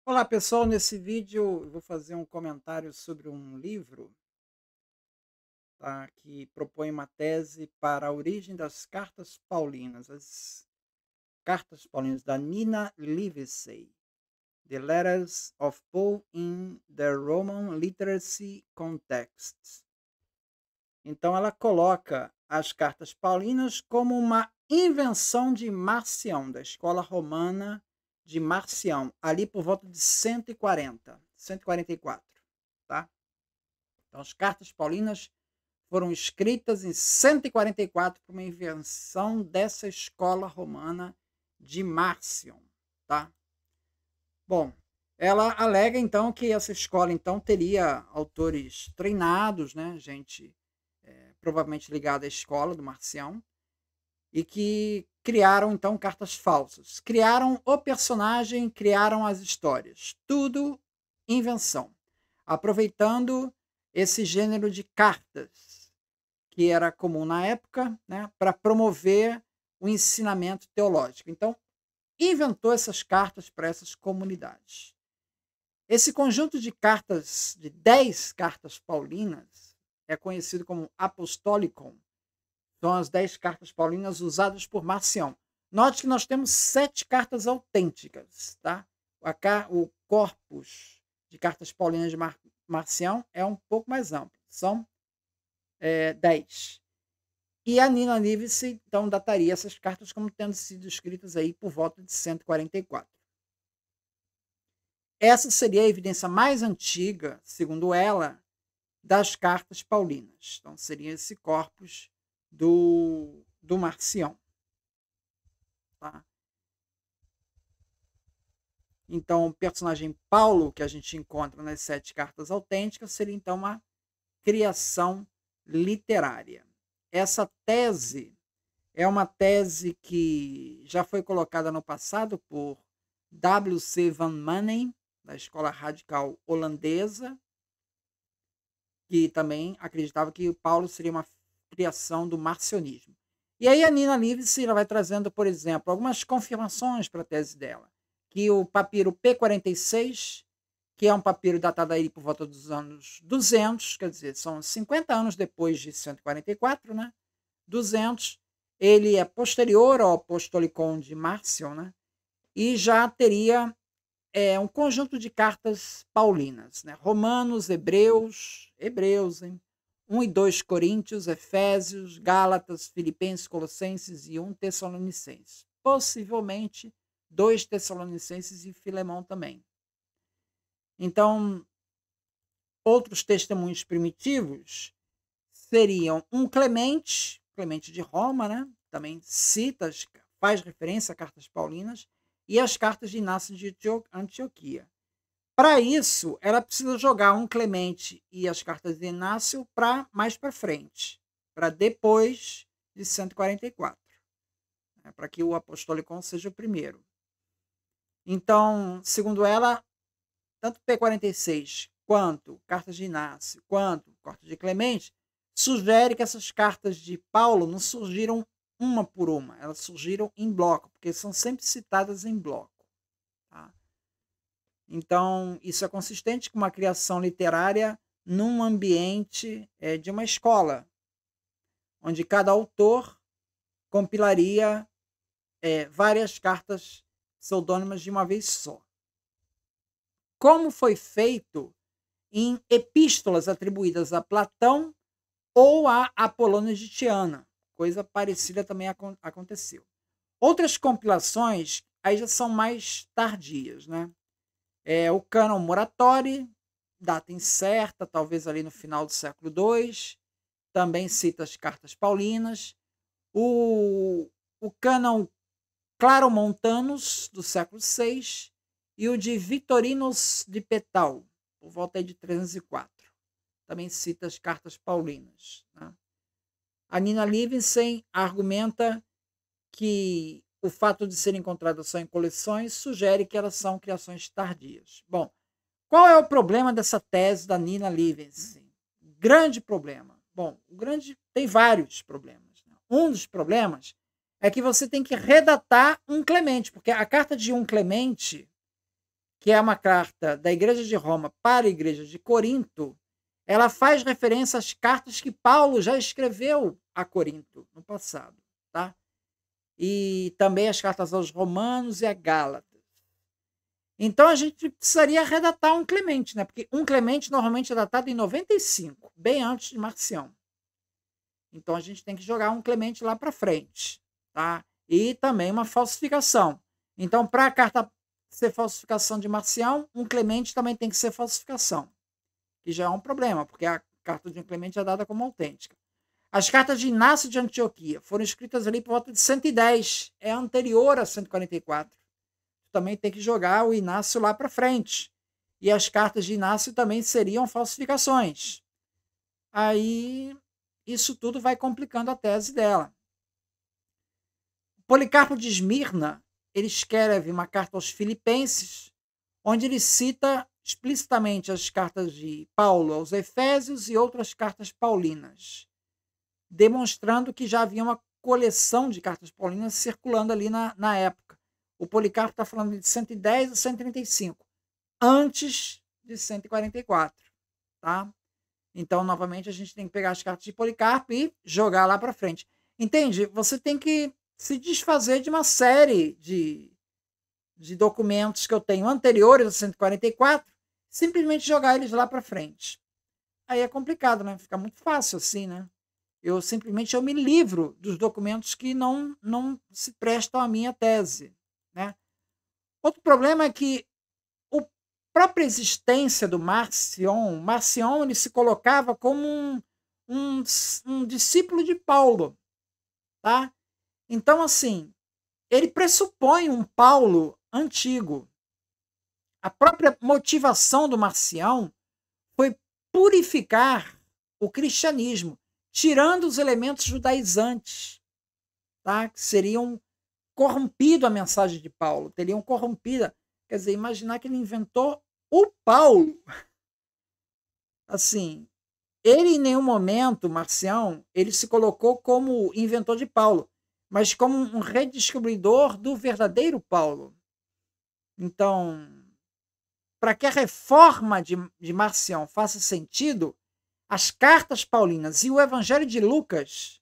Olá pessoal, nesse vídeo eu vou fazer um comentário sobre um livro, tá, que propõe uma tese para a origem das cartas paulinas, as cartas paulinas da Nina Livesey, The Letters of Paul in the Roman Literacy Context. Então ela coloca as cartas paulinas como uma invenção de Marcião, da escola romana de Marcião, ali por volta de 140, 144, tá? Então as cartas paulinas foram escritas em 144 por uma invenção dessa escola romana de Marcion, tá? Bom, ela alega então que essa escola então teria autores treinados, né, gente provavelmente ligada à escola do Marcião, e que criaram então cartas falsas. Criaram o personagem, criaram as histórias. Tudo invenção. Aproveitando esse gênero de cartas que era comum na época, né, para promover o ensinamento teológico. Então, inventou essas cartas para essas comunidades. Esse conjunto de cartas, de 10 cartas paulinas, é conhecido como Apostolicon. São as 10 cartas paulinas usadas por Marcião. Note que nós temos 7 cartas autênticas, tá? O corpus de cartas paulinas de Marcião é um pouco mais amplo. São 10. E a Nina Livesey, então, dataria essas cartas como tendo sido escritas aí por volta de 144. Essa seria a evidência mais antiga, segundo ela, das cartas paulinas. Então, seria esse corpus do Marcião. Tá? Então, o personagem Paulo, que a gente encontra nas 7 cartas autênticas, seria então uma criação literária. Essa tese é uma tese que já foi colocada no passado por W.C. van Manen, da escola radical holandesa, que também acreditava que o Paulo seria uma criação do marcionismo. E aí a Nina Livesey vai trazendo, por exemplo, algumas confirmações para a tese dela, que o papiro P46, que é um papiro datado aí por volta dos anos 200, quer dizer, são 50 anos depois de 144, né? 200, ele é posterior ao Apostolicon de Marcion, né? E já teria um conjunto de cartas paulinas, né? Romanos, Hebreus, hein? 1 e 2 Coríntios, Efésios, Gálatas, Filipenses, Colossenses e 1 Tessalonicenses. Possivelmente 2 Tessalonicenses e Filemão também. Então, outros testemunhos primitivos seriam um Clemente de Roma, né? Também cita, faz referência a cartas paulinas, e as cartas de Inácio de Antioquia. Para isso, ela precisa jogar um Clemente e as cartas de Inácio mais para frente, para depois de 144, né, para que o Apostolicon seja o primeiro. Então, segundo ela, tanto P46 quanto cartas de Inácio, quanto cartas de Clemente, sugere que essas cartas de Paulo não surgiram uma por uma, elas surgiram em bloco, porque são sempre citadas em bloco. Tá? Então, isso é consistente com uma criação literária num ambiente de uma escola, onde cada autor compilaria várias cartas pseudônimas de uma vez só. Como foi feito em epístolas atribuídas a Platão ou a Apolônio de Tiana. Coisa parecida também aconteceu. Outras compilações aí já são mais tardias, né? O Cânon Muratori, data incerta, talvez ali no final do século II, também cita as cartas paulinas. O Cânon Claromontanus, do século VI, e o de Victorinos de Petal, por volta de 304. Também cita as cartas paulinas. Né? A Nina Livesey argumenta que o fato de serem encontradas só em coleções sugere que elas são criações tardias. Bom, qual é o problema dessa tese da Nina Livesey? Grande problema. Bom, tem vários problemas. Né? Um dos problemas é que você tem que redatar um Clemente, porque a carta de um Clemente, que é uma carta da Igreja de Roma para a Igreja de Corinto, ela faz referência às cartas que Paulo já escreveu a Corinto no passado, tá? E também as cartas aos Romanos e a Gálatas. Então a gente precisaria redatar um Clemente, né? Porque um Clemente normalmente é datado em 95, bem antes de Marcião. Então a gente tem que jogar um Clemente lá para frente, tá? E também uma falsificação. Então, para a carta ser falsificação de Marcião, um Clemente também tem que ser falsificação, que já é um problema, porque a carta de um Clemente é dada como autêntica. As cartas de Inácio de Antioquia foram escritas ali por volta de 110, é anterior a 144. Também tem que jogar o Inácio lá para frente. E as cartas de Inácio também seriam falsificações. Aí, isso tudo vai complicando a tese dela. Policarpo de Esmirna, ele escreve uma carta aos Filipenses, onde ele cita explicitamente as cartas de Paulo aos Efésios e outras cartas paulinas, demonstrando que já havia uma coleção de cartas paulinas circulando ali na época. O Policarpo está falando de 110 a 135, antes de 144. Tá? Então, novamente, a gente tem que pegar as cartas de Policarpo e jogar lá para frente. Entende? Você tem que se desfazer de uma série de documentos que eu tenho anteriores a 144, simplesmente jogar eles lá para frente. Aí é complicado, né? Fica muito fácil assim, né? Eu me livro dos documentos que não se prestam à minha tese, né? Outro problema é que a própria existência do Marcion ele se colocava como um discípulo de Paulo, tá? Então, assim, ele pressupõe um Paulo antigo. A própria motivação do Marcião foi purificar o cristianismo, tirando os elementos judaizantes, tá? Que seriam corrompido a mensagem de Paulo, teriam corrompida. Quer dizer, imaginar que ele inventou o Paulo. Assim, ele em nenhum momento, Marcião, ele se colocou como inventor de Paulo, mas como um redescobridor do verdadeiro Paulo. Então, para que a reforma de Marcião faça sentido, as cartas paulinas e o evangelho de Lucas,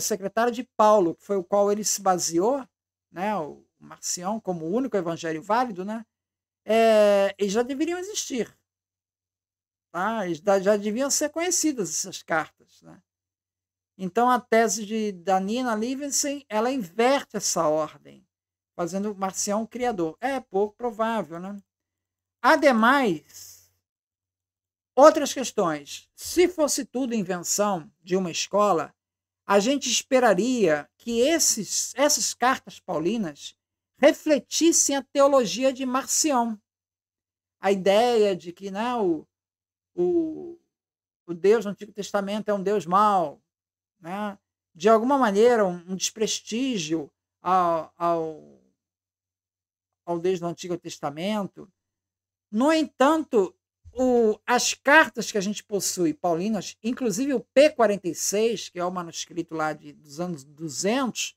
secretário de Paulo, que foi o qual ele se baseou, né, o Marcião como o único evangelho válido, né, eles já deveriam existir. Tá? Já deviam ser conhecidas essas cartas. Né? Então, a tese da Nina Livingston, ela inverte essa ordem, fazendo Marcião criador. É pouco provável. Né? Ademais, outras questões. Se fosse tudo invenção de uma escola, a gente esperaria que essas cartas paulinas refletissem a teologia de Marcião. A ideia de que não, o Deus do Antigo Testamento é um Deus mau, né? De alguma maneira, um desprestígio ao Deus do Antigo Testamento. No entanto, as cartas que a gente possui, paulinas, inclusive o P46, que é o manuscrito lá dos anos 200,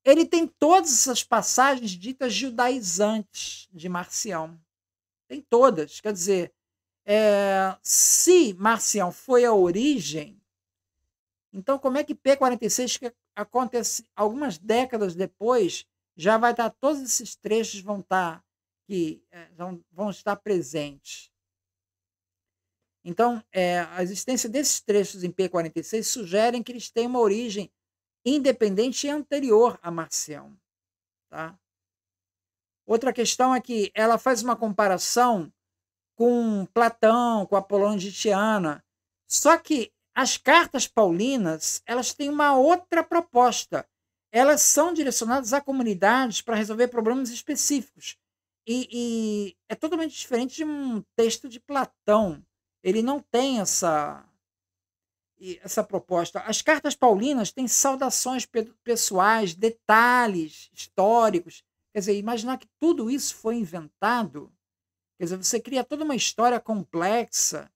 ele tem todas essas passagens ditas judaizantes de Marcião. Tem todas. Quer dizer, se Marcião foi a origem, então como é que P46, que acontece algumas décadas depois, já vai estar, todos esses trechos vão estar presentes. Então, a existência desses trechos em P46 sugerem que eles têm uma origem independente e anterior a Marcião. Tá? Outra questão é que ela faz uma comparação com Platão, com Apolônio de Tiana. Só que as cartas paulinas, elas têm uma outra proposta. Elas são direcionadas a comunidades para resolver problemas específicos. E é totalmente diferente de um texto de Platão. Ele não tem essa proposta. As cartas paulinas têm saudações pessoais, detalhes históricos. Quer dizer, imaginar que tudo isso foi inventado. Quer dizer, você cria toda uma história complexa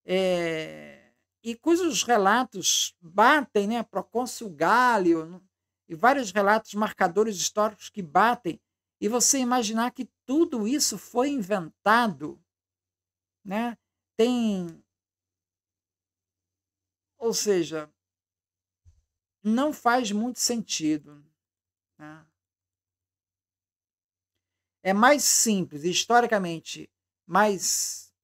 e cujos relatos batem, né? Procônsul Gálio e vários relatos marcadores históricos que batem, e você imaginar que tudo isso foi inventado, né? Tem, ou seja, não faz muito sentido, né? É mais simples, historicamente mais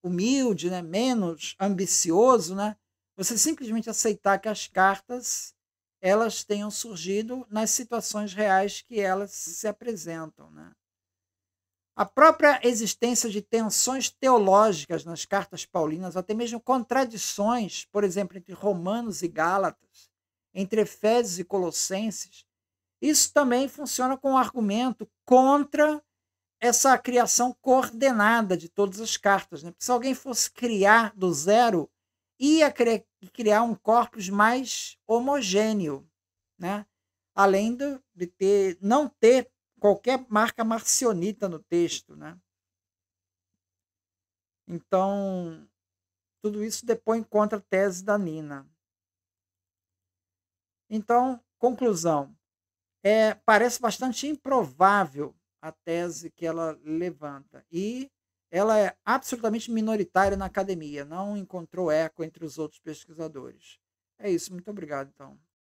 humilde, né? Menos ambicioso, né? Você simplesmente aceitar que as cartas elas tenham surgido nas situações reais que elas se apresentam, né? A própria existência de tensões teológicas nas cartas paulinas, até mesmo contradições, por exemplo, entre Romanos e Gálatas, entre Efésios e Colossenses, isso também funciona como argumento contra essa criação coordenada de todas as cartas. Né? Se alguém fosse criar do zero, ia criar um corpus mais homogêneo, né? Além de não ter qualquer marca marcionita no texto. Né? Então, tudo isso depõe contra a tese da Nina. Então, conclusão. Parece bastante improvável a tese que ela levanta. E ela é absolutamente minoritária na academia, não encontrou eco entre os outros pesquisadores. É isso, muito obrigado, então.